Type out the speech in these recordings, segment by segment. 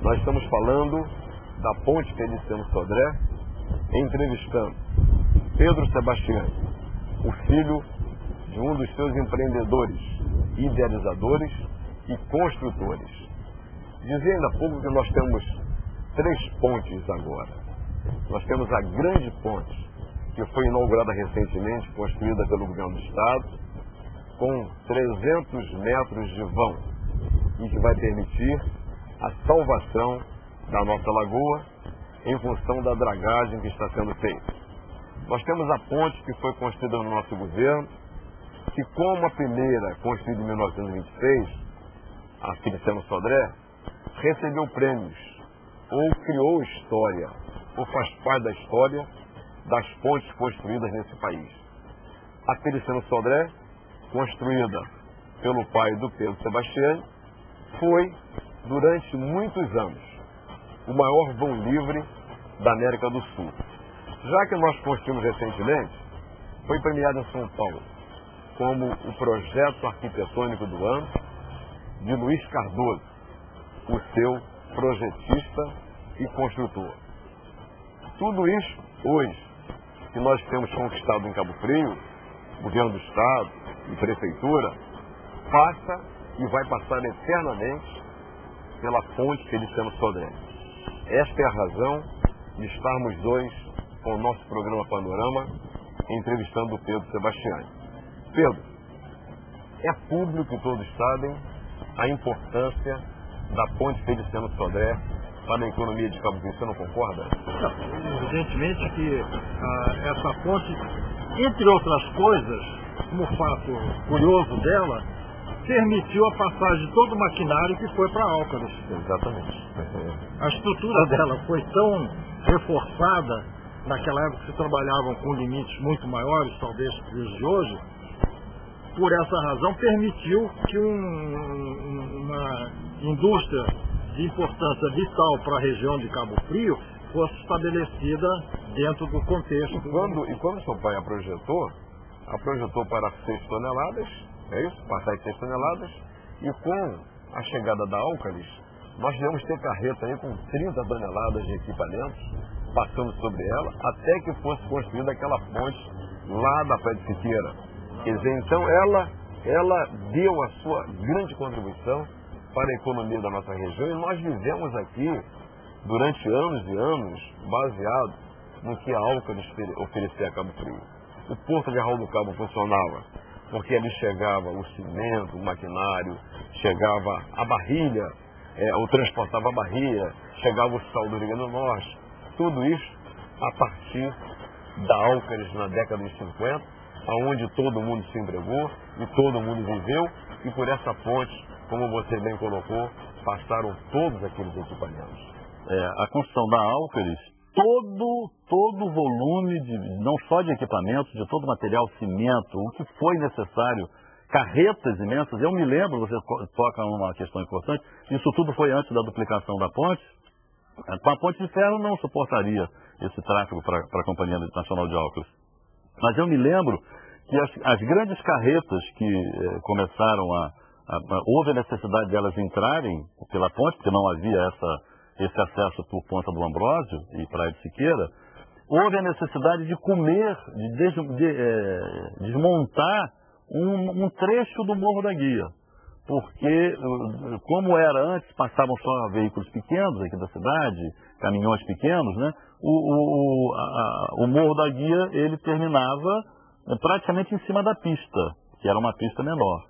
Nós estamos falando da ponte Feliciano Sodré, entrevistando Pedro Sebastiani, o filho de um dos seus empreendedores, idealizadores e construtores. Dizia ainda há pouco que nós temos 3 pontes agora. Nós temos a grande ponte, que foi inaugurada recentemente, construída pelo governo do estado, com 300 metros de vão, e que vai permitir a salvação da nossa lagoa em função da dragagem que está sendo feita. Nós temos a ponte que foi construída no nosso governo, que como a primeira, construída em 1926, a Feliciano Sodré, recebeu prêmios, ou criou história, ou faz parte da história das pontes construídas nesse país. A Feliciano Sodré, construída pelo pai do Pedro Sebastiani, foi, durante muitos anos, o maior vão livre da América do Sul. Já que nós construímos recentemente, foi premiado em São Paulo como o projeto arquitetônico do ano de Luiz Cardoso, o seu projetista e construtor. Tudo isso, hoje, que nós temos conquistado em Cabo Frio, governo do estado e prefeitura, passa e vai passar eternamente pela ponte Feliciano Sodré. Esta é a razão de estarmos hoje com o nosso programa Panorama entrevistando o Pedro Sebastiani. Pedro, é público que todos sabem a importância da ponte Feliciano Sodré para a economia de Cabo Frio. Você não concorda? Não, evidentemente que essa ponte, entre outras coisas, como fato curioso dela, permitiu a passagem de todo o maquinário que foi para Álcaros. Exatamente. A estrutura dela foi tão reforçada, naquela época se trabalhavam com limites muito maiores, talvez que os de hoje, por essa razão permitiu que uma indústria de importância vital para a região de Cabo Frio fosse estabelecida dentro do contexto. E quando seu pai a projetou para 6 toneladas, é isso? Passar de 6 toneladas, e com a chegada da Álcaris, nós devemos ter carreta aí com 30 toneladas de equipamentos passando sobre ela, até que fosse construída aquela ponte lá da Praia de Siqueira. Quer dizer, então ela deu a sua grande contribuição para a economia da nossa região, e nós vivemos aqui durante anos e anos baseado no que a Álcaris oferecia a Cabo Frio. O Porto de Arraial do Cabo funcionava porque ali chegava o cimento, o maquinário, chegava a barrilha, ou transportava a barrilha, chegava o sal do Rio Grande do Norte. Tudo isso a partir da Álcaris na década de 50, onde todo mundo se empregou e todo mundo viveu, e por essa ponte, como você bem colocou, passaram todos aqueles equipamentos. A construção da Álcaris, todo o volume, não só de equipamentos, de todo o material, cimento, o que foi necessário, carretas imensas. Eu me lembro, você toca numa questão importante, isso tudo foi antes da duplicação da ponte. Com a ponte de ferro não suportaria esse tráfego para a Companhia Nacional de Álcaris. Mas eu me lembro que as grandes carretas que começaram houve a necessidade de elas entrarem pela ponte, porque não havia esse acesso por Ponta do Ambrósio e Praia de Siqueira. Houve a necessidade de comer, de desmontar um trecho do Morro da Guia. Porque, como era antes, passavam só veículos pequenos aqui da cidade, caminhões pequenos, né? O Morro da Guia, ele terminava praticamente em cima da pista, que era uma pista menor.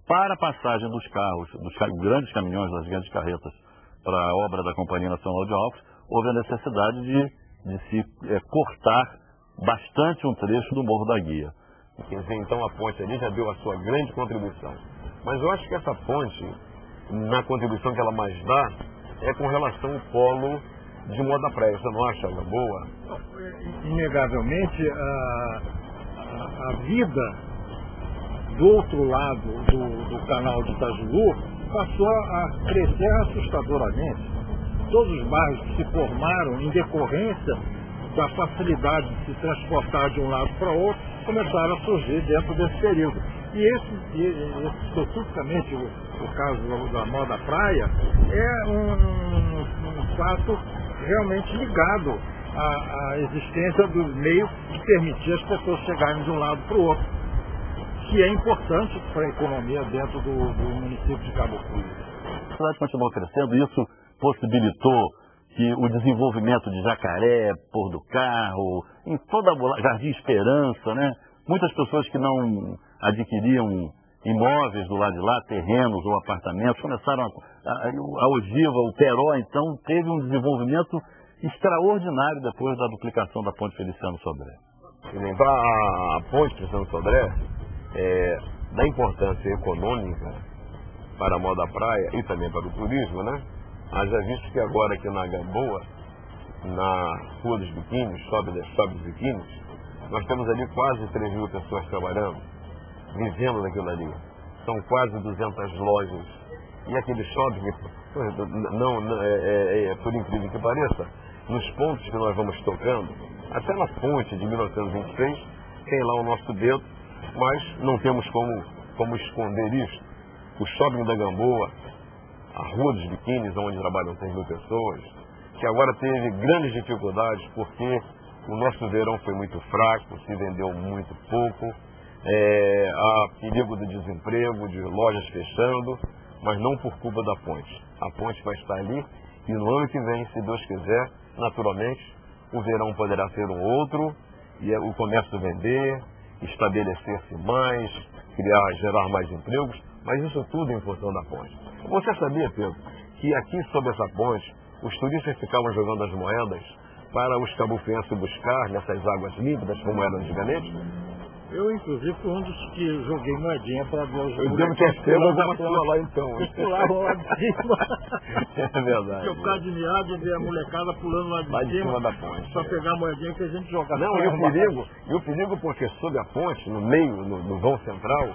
Para a passagem dos carros, dos grandes caminhões, das grandes carretas, para a obra da Companhia Nacional de Álcaris, houve a necessidade de se cortar bastante um trecho do Morro da Guia. Quer dizer, então a ponte ali já deu a sua grande contribuição. Mas eu acho que essa ponte, na contribuição que ela mais dá, é com relação ao polo de moda da praia. Você não acha ela boa? Inegavelmente, a vida do outro lado do canal de Itajuru passou a crescer assustadoramente. Todos os bairros que se formaram em decorrência da facilidade de se transportar de um lado para o outro começaram a surgir dentro desse período. E especificamente o caso da moda praia é um um fato realmente ligado à existência dos meios que permitia as pessoas chegarem de um lado para o outro, que é importante para a economia dentro do município de Cabo Frio. A cidade continuou crescendo e isso possibilitou que o desenvolvimento de Jacaré, Pôr do Carro, em toda a Jardim Esperança, né? Muitas pessoas que não adquiriam imóveis do lado de lá, terrenos ou apartamentos, começaram a ogiva, o Peró, então, teve um desenvolvimento extraordinário depois da duplicação da Ponte Feliciano Sodré. E lembrar a Ponte Feliciano Sodré da importância econômica para a moda praia e também para o turismo, né? Haja visto que agora aqui na Gamboa, na Rua dos Biquínis, Shopping dos Biquínis, nós temos ali quase 3.000 pessoas trabalhando, vivendo daquilo ali. São quase 200 lojas. E aquele shopping, por incrível que pareça, nos pontos que nós vamos tocando, até na ponte de 1926, tem lá o nosso dedo, mas não temos como esconder isso. O shopping da Gamboa, a Rua dos Biquínis, onde trabalham 6.000 pessoas, que agora teve grandes dificuldades porque o nosso verão foi muito fraco, se vendeu muito pouco, há perigo de desemprego, de lojas fechando, mas não por culpa da ponte. A ponte vai estar ali e no ano que vem, se Deus quiser, naturalmente, o verão poderá ser um outro, e o comércio vender, estabelecer-se mais, gerar mais empregos, mas isso tudo em função da ponte. Você sabia, Pedro, que aqui sob essa ponte, os turistas ficavam jogando as moedas para os cabofrienses buscar nessas águas límpidas, como eram antigamente? Eu, inclusive, fui um dos que joguei moedinha para ver os... Eu devo ter feito alguma coisa lá, então. Eles pulavam lá de cima. É verdade. Eu ficava admirado de ver a molecada pulando lá de cima da ponte. Só pegar a moedinha que a gente jogava. Não, e o perigo porque sob a ponte, no meio, no vão central,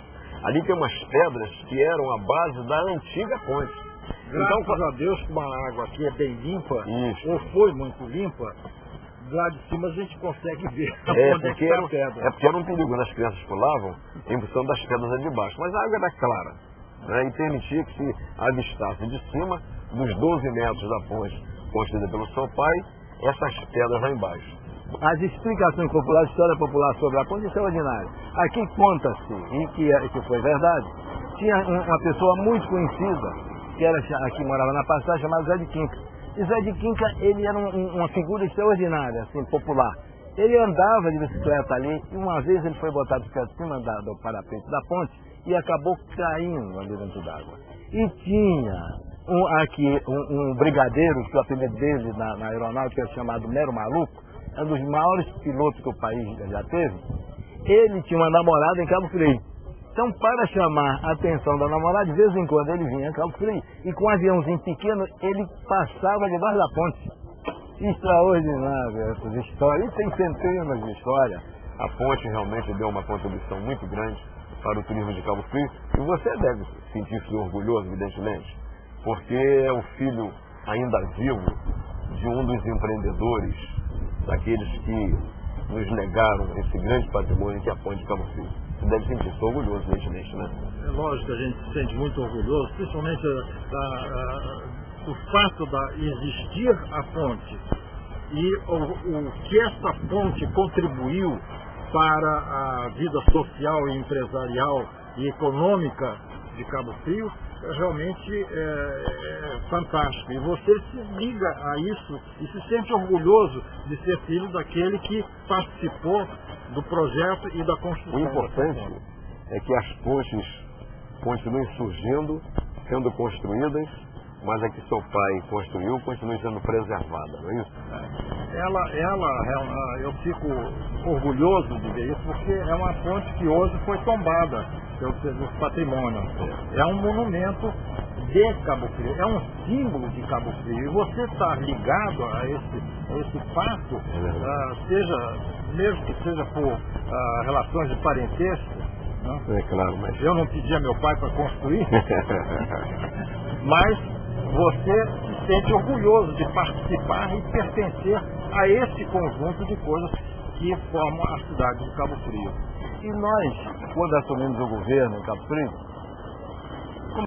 ali tem umas pedras que eram a base da antiga ponte. Graças a Deus, como a água aqui é bem limpa, isso, ou foi muito limpa, lá de cima a gente consegue ver onde é que está a pedra. É porque era um perigo, quando as crianças pulavam em função das pedras ali de baixo. Mas a água era clara, né, e permitia que se avistasse de cima, dos 12 metros da ponte construída pelo seu pai, essas pedras lá embaixo. As explicações populares, história popular sobre a ponte, isso é ordinário. Aqui conta-se, e que foi verdade, tinha uma pessoa muito conhecida, que morava na passagem, chamado Zé de Quinca. E Zé de Quinca, ele era uma figura extraordinária, assim, popular. Ele andava de bicicleta ali, e uma vez ele foi botar a bicicleta em cima do parapeito da ponte e acabou caindo ali dentro d'água. E tinha um brigadeiro, que o apelido dele na aeronáutica era chamado Mero Maluco, é um dos maiores pilotos que o país já teve. Ele tinha uma namorada em Cabo Frio. Então, para chamar a atenção da namorada, de vez em quando ele vinha em Cabo Frio e com um aviãozinho pequeno, ele passava debaixo da ponte. Extraordinário essas histórias. E tem centenas de histórias. A ponte realmente deu uma contribuição muito grande para o turismo de Cabo Frio. E você deve sentir-se orgulhoso, evidentemente, porque é o filho ainda vivo de um dos empreendedores, daqueles que nos legaram esse grande patrimônio que é a ponte de Cabo Frio. Você deve sentir-se orgulhoso, evidentemente, né? É lógico que a gente se sente muito orgulhoso, principalmente do fato de existir a ponte e o que essa ponte contribuiu para a vida social e empresarial e econômica de Cabo Frio, realmente é fantástico. E você se liga a isso e se sente orgulhoso de ser filho daquele que participou do projeto e da construção. O importante é que as pontes continuem surgindo, sendo construídas, mas a que seu pai construiu continue sendo preservada, não é isso? Eu fico orgulhoso de ver isso, porque é uma ponte que hoje foi tombada pelo Serviço Patrimônio. É um monumento de Cabo Frio, é um símbolo de Cabo Frio. E você estar ligado a esse fato, mesmo que seja por relações de parentesco, não? É claro, mas eu não pedi a meu pai para construir, mas você se sente orgulhoso de participar e pertencer a esse conjunto de coisas que formam a cidade de Cabo Frio. E nós, quando assumimos o governo em Cabo Frio,